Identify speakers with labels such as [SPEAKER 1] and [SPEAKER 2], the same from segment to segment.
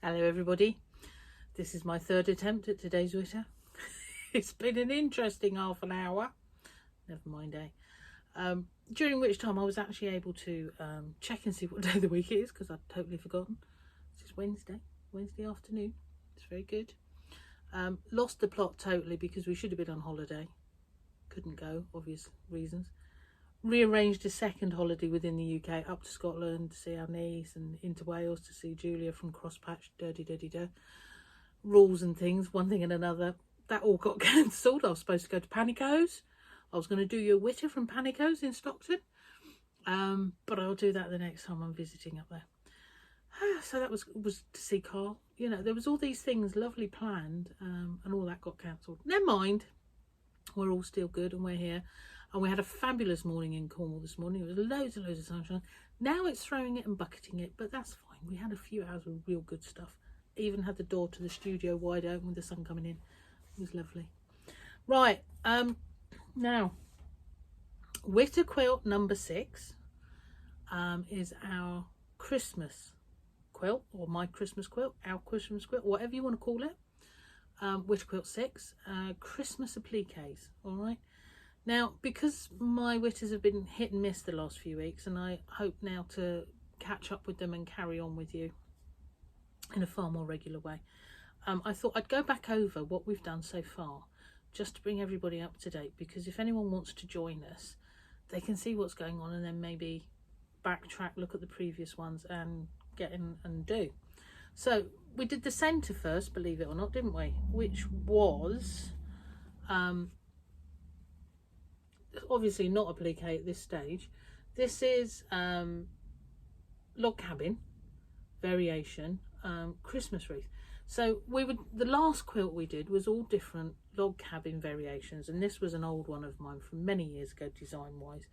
[SPEAKER 1] Hello everybody, this is my third attempt at today's Witter. It's been an interesting half an hour, never mind during which time I was actually able to check and see what day of the week it is, because I'd totally forgotten. This is Wednesday afternoon. It's very good. Lost the plot totally because we should have been on holiday, couldn't go, obvious reasons. Rearranged a second holiday within the UK up to Scotland to see our niece and into Wales to see Julia from Crosspatch, rules and things, one thing and another. That all got cancelled. I was supposed to go to Panico's. I was going to do your Witter from Panico's in Stockton, but I'll do that the next time I'm visiting up there. So that was to see Carl. You know, there was all these things lovely planned, and all that got cancelled. Never mind, we're all still good and we're here. And we had a fabulous morning in Cornwall this morning. It was loads and loads of sunshine. Now it's throwing it and bucketing it, but that's fine. We had a few hours of real good stuff. Even had the door to the studio wide open with the sun coming in. It was lovely. Right, now, Witter Quilt number 6 is our Christmas quilt, or my Christmas quilt, our Christmas quilt, whatever you want to call it. Witter Quilt 6, Christmas appliques, all right? Now, because my Witters have been hit and miss the last few weeks, and I hope now to catch up with them and carry on with you in a far more regular way, I thought I'd go back over what we've done so far, just to bring everybody up to date, because if anyone wants to join us, they can see what's going on and then maybe backtrack, look at the previous ones and get in and do. So we did the centre first, believe it or not, didn't we? Which was obviously not applique at this stage. This is log cabin variation, Christmas wreath. So the last quilt we did was all different log cabin variations, and this was an old one of mine from many years ago design wise.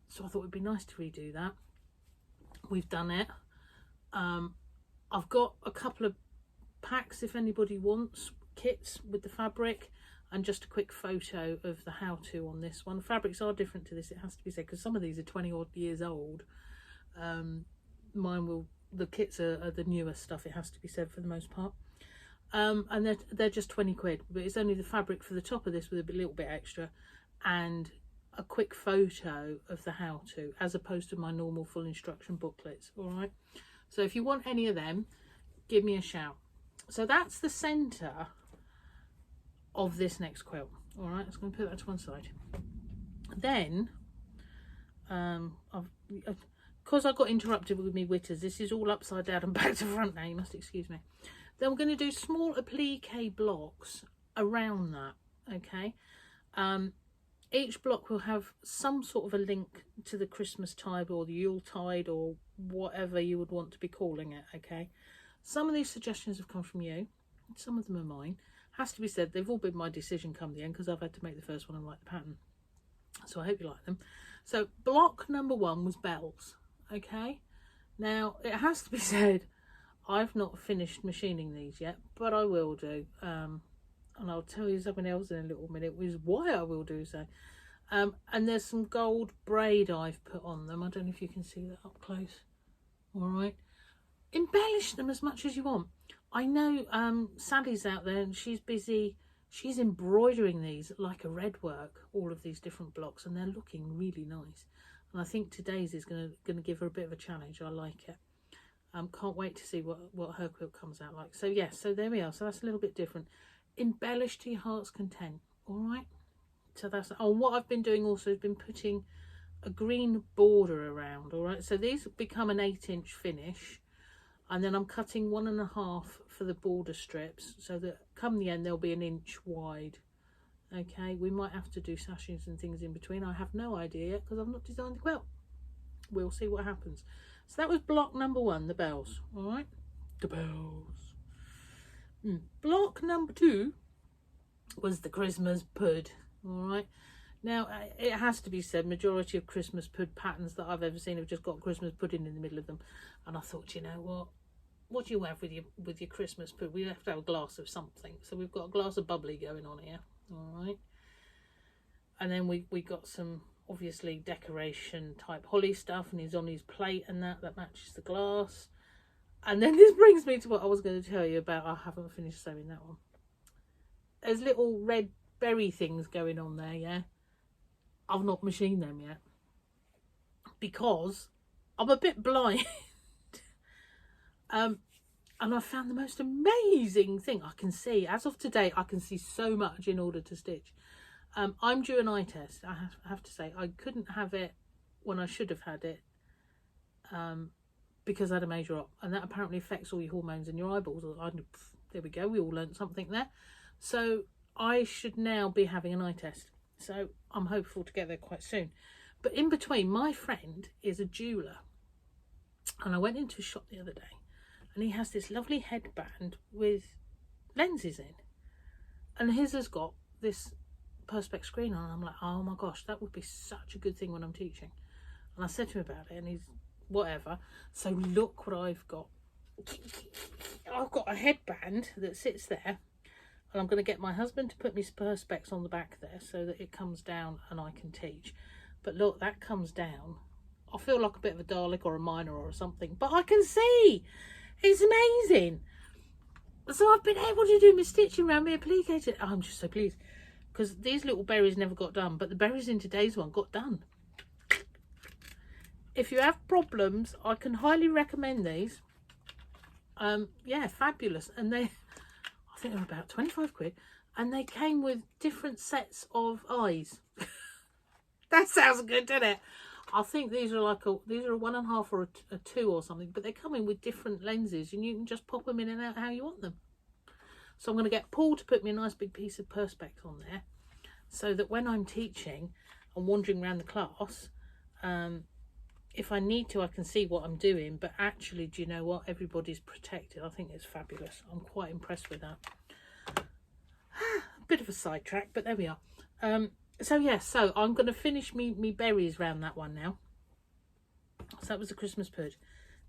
[SPEAKER 1] So I thought it'd be nice to redo that. We've done it. I've got a couple of packs if anybody wants, kits with the fabric, and just a quick photo of the how-to on this one. Fabrics are different to this, it has to be said, because some of these are 20 odd years old. The kits are the newer stuff, it has to be said, for the most part. And they're just 20 quid, but it's only the fabric for the top of this with a little bit extra, and a quick photo of the how-to, as opposed to my normal full instruction booklets, all right? So if you want any of them, give me a shout. So that's the centre of this next quilt, all right? I'm just going to put that to one side. Then because I got interrupted with me Witters, this is all upside down and back to front now, you must excuse me. Then we're going to do small applique blocks around that, okay? Each block will have some sort of a link to the Christmas tide or the Yule tide or whatever you would want to be calling it, okay? Some of these suggestions have come from you, some of them are mine. Has to be said, they've all been my decision come the end, because I've had to make the first one and write the pattern. So I hope you like them. So block number 1 was bells, okay? Now, it has to be said, I've not finished machining these yet, but I will do. And I'll tell you something else in a little minute, which is why I will do so. And there's some gold braid I've put on them. I don't know if you can see that up close. All right. Embellish them as much as you want. I know Sally's out there and she's busy. She's embroidering these like a red work, all of these different blocks, and they're looking really nice. And I think today's is going to give her a bit of a challenge. I like it. Can't wait to see what her quilt comes out like. So yes, so there we are. So that's a little bit different. Embellish to your heart's content. All right. So that's what I've been doing. Also has been putting a green border around. All right. So these become an 8-inch finish. And then I'm cutting 1.5 for the border strips, so that come the end they'll be 1 inch wide. Okay, we might have to do sashes and things in between. I have no idea yet because I've not designed the quilt. We'll see what happens. So that was block number 1, the bells. All right, the bells. Block number 2 was the Christmas pud. All right. Now, it has to be said, majority of Christmas pud patterns that I've ever seen have just got Christmas pudding in the middle of them. And I thought, you know what do you have with your Christmas pud? We have to have a glass of something. So we've got a glass of bubbly going on here. All right. And then we got some, obviously, decoration type holly stuff. And he's on his plate and that matches the glass. And then this brings me to what I was going to tell you about. I haven't finished sewing that one. There's little red berry things going on there, yeah. I've not machined them yet because I'm a bit blind. And I found the most amazing thing. I can see, as of today, I can see so much in order to stitch. I'm due an eye test. I have to say, I couldn't have it when I should have had it because I had a major op, and that apparently affects all your hormones and your eyeballs. There we go, we all learned something there. So I should now be having an eye test. So I'm hopeful to get there quite soon. But in between, my friend is a jeweller, and I went into a shop the other day, and he has this lovely headband with lenses in, and his has got this Perspex screen on. And I'm like, oh my gosh, that would be such a good thing when I'm teaching. And I said to him about it, and he's whatever. So look what I've got. I've got a headband that sits there, and I'm going to get my husband to put me Perspex on the back there so that it comes down and I can teach. But look, that comes down. I feel like a bit of a Dalek or a miner or something, but I can see. It's amazing. So I've been able to do my stitching around my applique. I'm just so pleased because these little berries never got done, but the berries in today's one got done. If you have problems, I can highly recommend these. Yeah, fabulous. And I think they're about 25 quid, and they came with different sets of eyes. That sounds good, doesn't it? I think these are like these are a 1.5 or a 2 or something, but they come in with different lenses, and you can just pop them in and out how you want them. So I'm going to get Paul to put me a nice big piece of Perspex on there, so that when I'm teaching and wandering around the class, if I need to, I can see what I'm doing. But actually, do you know what? Everybody's protected. I think it's fabulous. I'm quite impressed with that. A bit of a sidetrack, but there we are. So yeah, so I'm going to finish me berries round that one now. So that was the Christmas purge.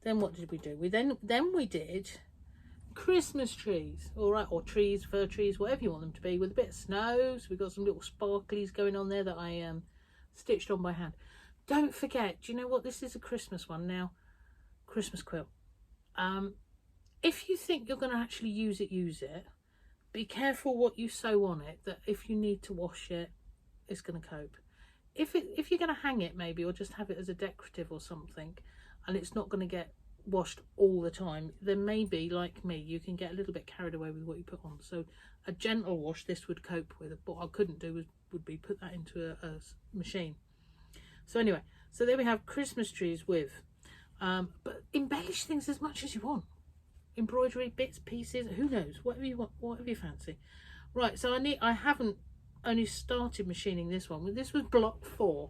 [SPEAKER 1] Then what did we do? Then we did Christmas trees, all right, or trees, fir trees, whatever you want them to be, with a bit of snow. So we've got some little sparklies going on there that I stitched on by hand. Don't forget, do you know what? This is a Christmas one now. Christmas quilt. If you think you're going to actually use it. Be careful what you sew on it, that if you need to wash it, it's going to cope. If you're going to hang it maybe, or just have it as a decorative or something, and it's not going to get washed all the time, then maybe, like me, you can get a little bit carried away with what you put on. So a gentle wash this would cope with. What I couldn't do would be put that into a machine. So anyway, so there we have Christmas trees with, but embellish things as much as you want. Embroidery, bits, pieces, who knows, whatever you want, whatever you fancy. Right, so I haven't only started machining this one. This was block 4,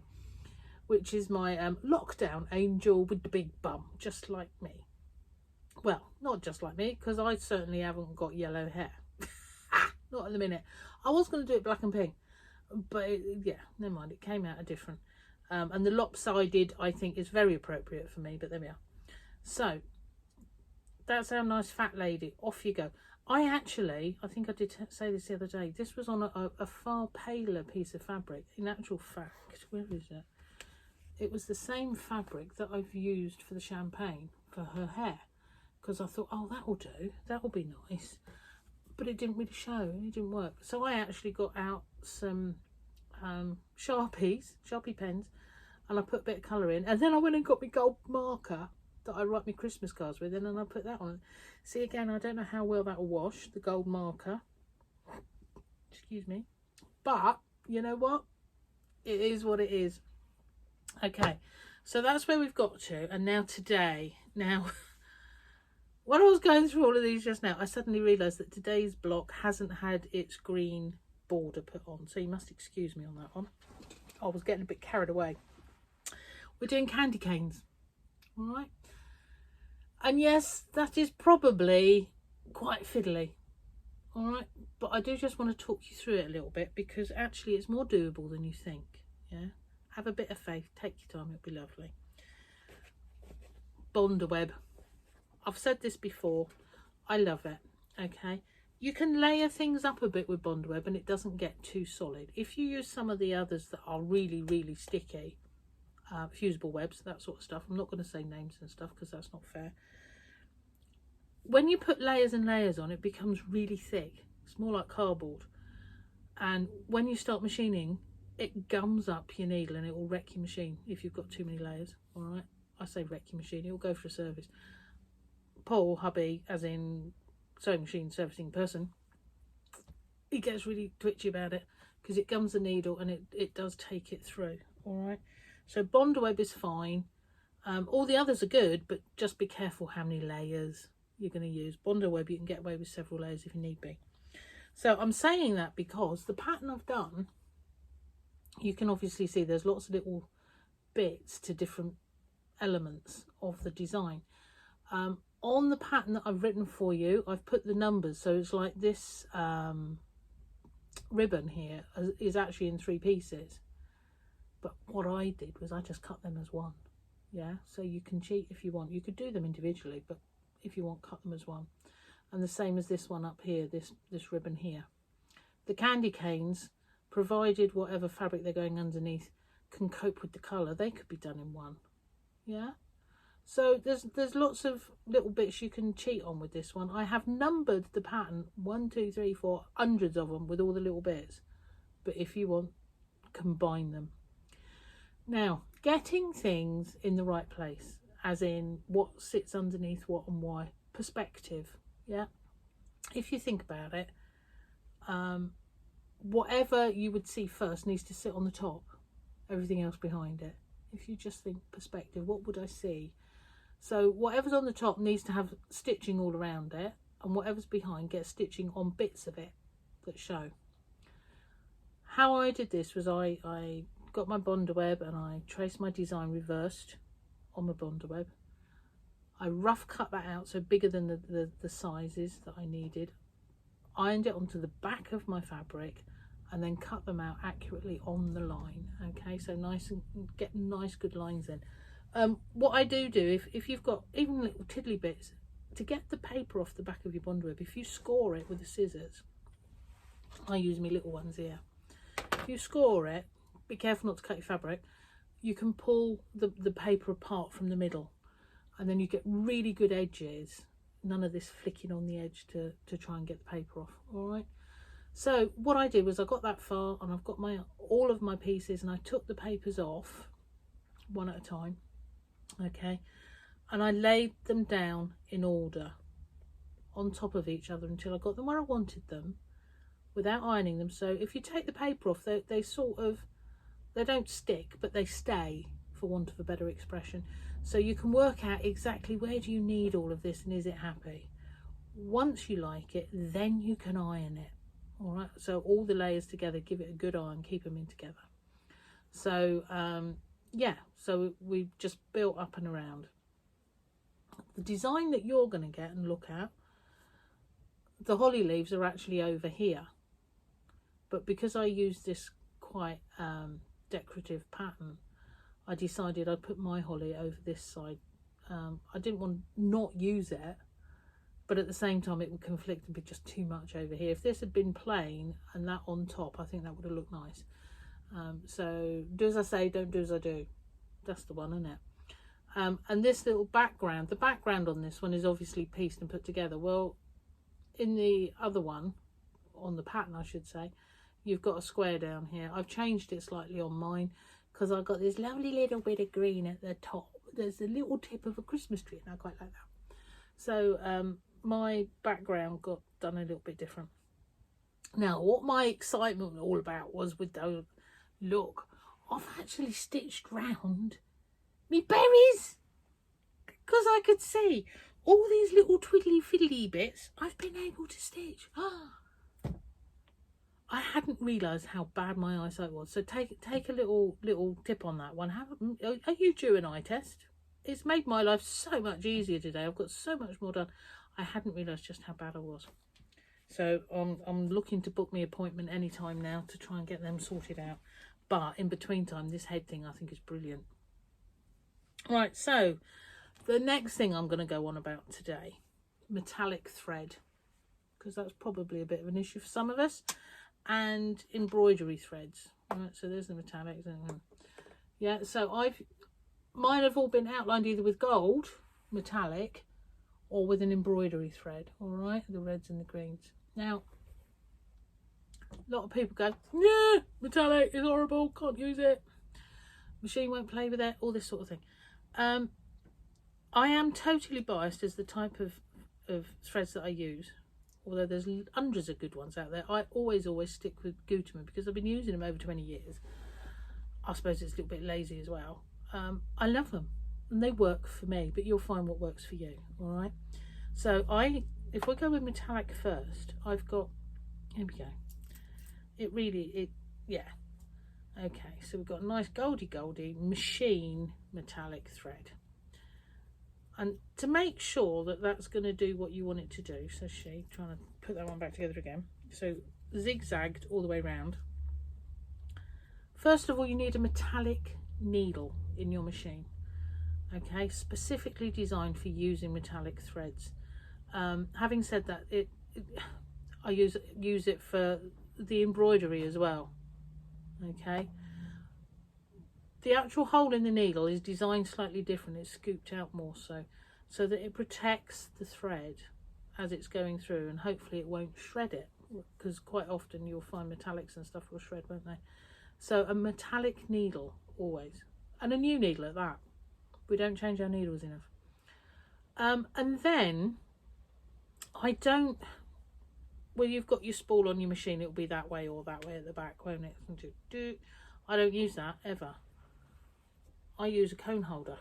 [SPEAKER 1] which is my lockdown angel with the big bum, just like me. Well, not just like me, because I certainly haven't got yellow hair. Not at the minute. I was going to do it black and pink, but yeah, never mind, it came out a different. And the lopsided, I think, is very appropriate for me, but there we are. So that's our nice fat lady. Off you go. I think I did say this the other day. This was on a far paler piece of fabric. In actual fact, where is it? It was the same fabric that I've used for the champagne for her hair, because I thought, oh, that will do. That will be nice. But it didn't really show. It didn't work. So I actually got out some Sharpie pens, and I put a bit of colour in, and then I went and got my gold marker that I write my Christmas cards with, and then I put that on. See, again, I don't know how well that will wash, the gold marker, excuse me, but you know what, it is what it is. Okay, so that's where we've got to. And now today, when I was going through all of these just now, I suddenly realised that today's block hasn't had its green border put on, so you must excuse me on that one. I was getting a bit carried away. We're doing candy canes, all right, and yes, that is probably quite fiddly, all right, but I do just want to talk you through it a little bit, because actually it's more doable than you think. Yeah, have a bit of faith, take your time, it'll be lovely. Bondaweb, I've said this before, I love it. Okay, you can layer things up a bit with Bondaweb and it doesn't get too solid. If you use some of the others that are really sticky, fusible webs, that sort of stuff, I'm not going to say names and stuff because that's not fair, when you put layers and layers on, it becomes really thick. It's more like cardboard. And when you start machining, it gums up your needle and it will wreck your machine if you've got too many layers. All right, I say wreck your machine, it will go for a service. Paul, hubby, as in sewing machine servicing person, he gets really twitchy about it because it gums the needle and it does take it through. All right, so Bondaweb is fine. All the others are good, but just be careful how many layers you're going to use. Bondaweb, you can get away with several layers if you need be. So I'm saying that because the pattern I've done, you can obviously see there's lots of little bits to different elements of the design. On the pattern that I've written for you, I've put the numbers. So it's like this ribbon here is actually in 3 pieces. But what I did was I just cut them as one. Yeah, so you can cheat if you want. You could do them individually, but if you want, cut them as one. And the same as this one up here, this ribbon here. The candy canes, provided whatever fabric they're going underneath can cope with the colour, they could be done in one. Yeah, so there's lots of little bits you can cheat on with this one. I have numbered the pattern 1, 2, 3, 4, hundreds of them with all the little bits, but if you want, combine them. Now, getting things in the right place, as in what sits underneath what and why, perspective. Yeah, if you think about it, whatever you would see first needs to sit on the top, everything else behind it. If you just think perspective, what would I see? So whatever's on the top needs to have stitching all around it, and whatever's behind gets stitching on bits of it that show. How I did this was I got my Bondaweb and I traced my design reversed on my Bondaweb. I rough cut that out, so bigger than the sizes that I needed. Ironed it onto the back of my fabric and then cut them out accurately on the line. Okay, so nice, and get nice good lines in. What I do if you've got even little tiddly bits, to get the paper off the back of your Bondaweb, if you score it with the scissors, I use my little ones here. If you score it, be careful not to cut your fabric. You can pull the paper apart from the middle, and then you get really good edges. None of this flicking on the edge to try and get the paper off. All right, so what I did was I got that far and I've got all of my pieces, and I took the papers off one at a time. Okay, and I laid them down in order on top of each other until I got them where I wanted them without ironing them. So if you take the paper off, they sort of, they don't stick, but they stay, for want of a better expression. So you can work out exactly where do you need all of this and is it happy. Once you like it, then you can iron it. All right, so all the layers together, give it a good iron, keep them in together. So yeah, so we just built up and around. The design that you're going to get and look at, the holly leaves are actually over here, but because I used this quite decorative pattern, I decided I'd put my holly over this side. I didn't want to not use it, but at the same time it would conflict and be just too much over here. If this had been plain and that on top, I think that would have looked nice. So do as I say, don't do as I do. That's the one, isn't it? And this little background, the background on this one is obviously pieced and put together. Well, in the other one, on the pattern I should say, you've got a square down here. I've changed it slightly on mine because I've got this lovely little bit of green at the top. There's a little tip of a Christmas tree and I quite like that. So my background got done a little bit different. Now what my excitement was all about was with those, look, I've actually stitched round me berries, because I could see all these little twiddly fiddly bits I've been able to stitch. I hadn't realised how bad my eyesight was. So take a little tip on that one. Are you due an eye test? It's made my life so much easier today. I've got so much more done. I hadn't realised just how bad I was. So I'm looking to book me an appointment anytime now to try and get them sorted out. But in between time, this head thing I think is brilliant. Right, so the next thing I'm going to go on about today, metallic thread, because that's probably a bit of an issue for some of us, and embroidery threads. Right, so there's the metallics. Yeah, so mine have all been outlined either with gold, metallic, or with an embroidery thread. All right, the reds and the greens. Now, a lot of people go, yeah, metallic is horrible, can't use it, machine won't play with it, all this sort of thing. I am totally biased as the type of threads that I use, although there's hundreds of good ones out there. I always stick with Gutermann because I've been using them over 20 years. I suppose it's a little bit lazy as well. I love them and they work for me, but you'll find what works for you. All right, so if we go with metallic first, I've got, here we go, yeah, okay, so we've got a nice goldy machine metallic thread, and to make sure that that's going to do what you want it to do, so trying to put that one back together again, so zigzagged all the way around. First of all, you need a metallic needle in your machine, okay, specifically designed for using metallic threads. Having said that, I use it for the embroidery as well, okay. The actual hole in the needle is designed slightly different. It's scooped out more so that it protects the thread as it's going through, and hopefully it won't shred it, because quite often you'll find metallics and stuff will shred, won't they? So a metallic needle always, and a new needle at that. We don't change our needles enough. And then well, you've got your spool on your machine, it'll be that way or that way at the back, won't it? I don't use that ever. I use a cone holder,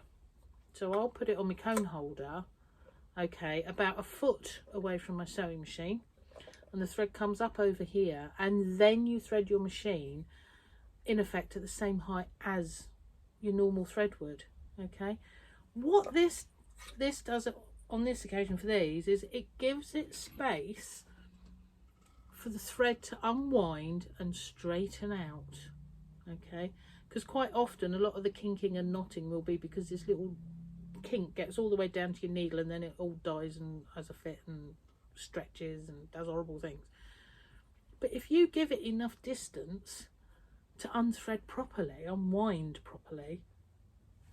[SPEAKER 1] so I'll put it on my cone holder, okay, about a foot away from my sewing machine, and the thread comes up over here, and then you thread your machine in effect at the same height as your normal thread would, okay. What this does on this occasion for these is it gives it space for the thread to unwind and straighten out, okay, because quite often a lot of the kinking and knotting will be because this little kink gets all the way down to your needle and then it all dies and has a fit and stretches and does horrible things. But if you give it enough distance to unthread properly, unwind properly,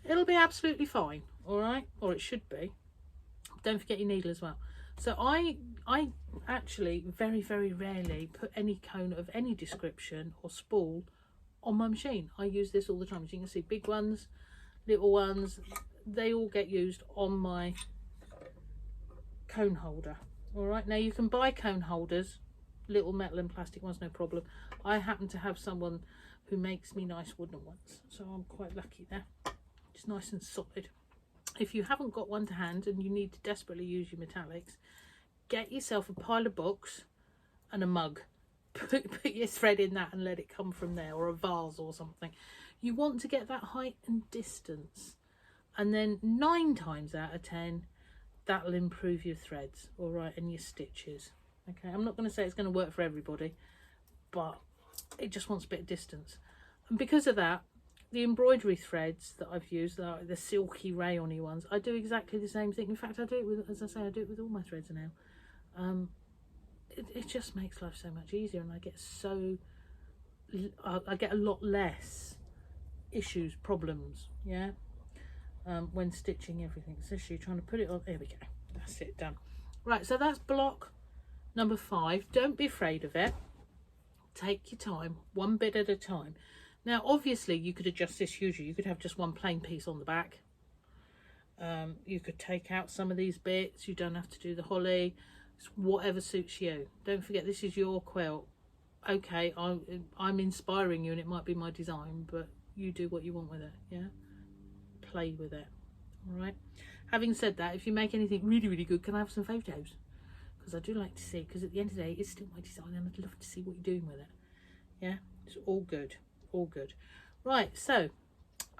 [SPEAKER 1] it'll be absolutely fine, all right, or it should be. Don't forget your needle as well. So I actually very rarely put any cone of any description or spool on my machine. I use this all the time. As you can see, big ones, little ones, they all get used on my cone holder. All right, now you can buy cone holders, little metal and plastic ones, no problem. I happen to have someone who makes me nice wooden ones, so I'm quite lucky there. It's nice and solid. If you haven't got one to hand and you need to desperately use your metallics, get yourself a pile of books and a mug. Put your thread in that and let it come from there, or a vase or something. You want to get that height and distance, and then 9 times out of 10 that'll improve your threads, all right, and your stitches. Okay, I'm not going to say it's going to work for everybody, but it just wants a bit of distance. And because of that, the embroidery threads that I've used, like the silky rayony ones, I do exactly the same thing. In fact, I do it with, as I say, I do it with all my threads now. It just makes life so much easier, and I get a lot less issues, problems, yeah, when stitching everything. Especially trying to put it on. There we go. That's it, done. Right, so that's block number 5. Don't be afraid of it. Take your time, one bit at a time. Now, obviously, you could adjust this hugely. You could have just one plain piece on the back. You could take out some of these bits. You don't have to do the holly. It's whatever suits you. Don't forget, this is your quilt. Okay, I'm inspiring you, and it might be my design, but you do what you want with it, yeah? Play with it, all right? Having said that, if you make anything really good, can I have some photos? Because I do like to see, because at the end of the day, it's still my design, and I'd love to see what you're doing with it, yeah? It's all good. All good. Right, so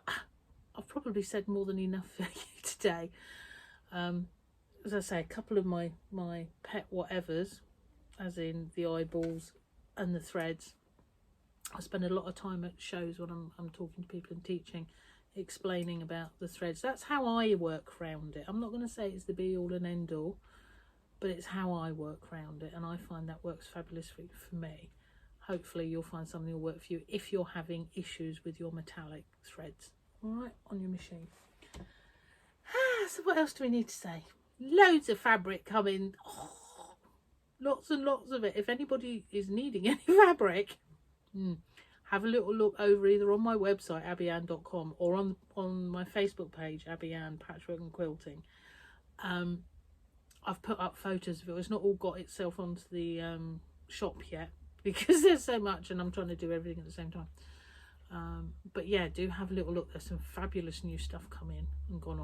[SPEAKER 1] I've probably said more than enough for you today. As I say, a couple of my pet whatevers, as in the eyeballs and the threads. I spend a lot of time at shows when I'm talking to people and teaching, explaining about the threads. That's how I work around it. I'm not going to say it's the be all and end all, but it's how I work around it, and I find that works fabulously for me. Hopefully you'll find something will work for you if you're having issues with your metallic threads, all right, on your machine. So what else do we need to say? loads of fabric coming. Oh, lots and lots of it. If anybody is needing any fabric, have a little look over either on my website abbyann.com or on my Facebook page, Abby Ann Patchwork and Quilting. I've put up photos of it. It's not all got itself onto the shop yet because there's so much and I'm trying to do everything at the same time. But yeah, do have a little look. There's some fabulous new stuff come in and gone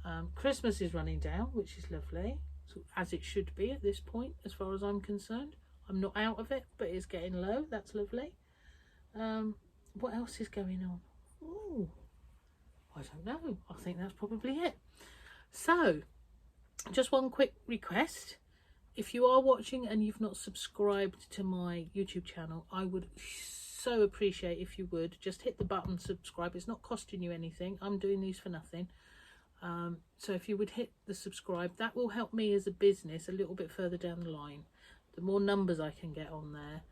[SPEAKER 1] on. Christmas is running down, which is lovely, so, as it should be at this point as far as I'm concerned. I'm not out of it, but it's getting low. That's lovely. What else is going on? Oh, I don't know. I think that's probably it. So just one quick request. If you are watching and you've not subscribed to my YouTube channel, I would so appreciate if you would just hit the button subscribe. It's not costing you anything. I'm doing these for nothing. So if you would hit the subscribe, that will help me as a business a little bit further down the line. The more numbers I can get on there,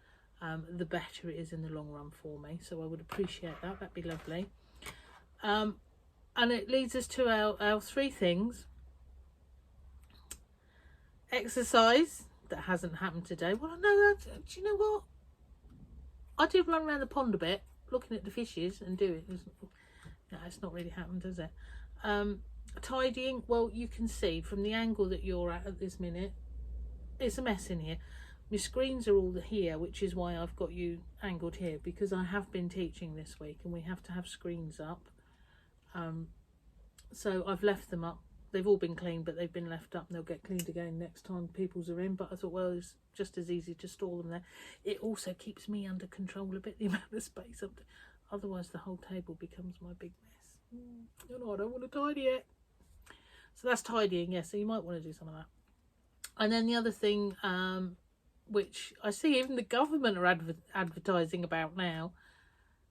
[SPEAKER 1] the better it is in the long run for me. So I would appreciate that. That'd be lovely. And it leads us to our three things. Exercise. That hasn't happened today. Well, I know that. Do you know what? I did run around the pond a bit, looking at the fishes and do it. No, it's not really happened, has it? Tidying. Well, you can see from the angle that you're at this minute, it's a mess in here. My screens are all here, which is why I've got you angled here, because I have been teaching this week and we have to have screens up. So I've left them up. They've all been cleaned, but they've been left up and they'll get cleaned again next time people's are in. But I thought, well, it's just as easy to store them there. It also keeps me under control a bit, the amount of space up there. Otherwise the whole table becomes my big mess. You know, I don't want to tidy it. So that's tidying, yes. So you might want to do some of that. And then the other thing, which I see even the government are advertising about now,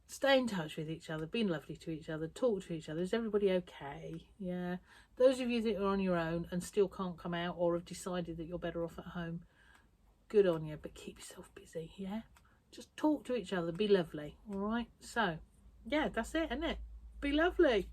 [SPEAKER 1] stay in touch with each other, be lovely to each other, talk to each other. Is everybody okay? Yeah. Those of you that are on your own and still can't come out or have decided that you're better off at home, good on you, but keep yourself busy, yeah? Just talk to each other, be lovely, all right? So, yeah, that's it, isn't it? Be lovely.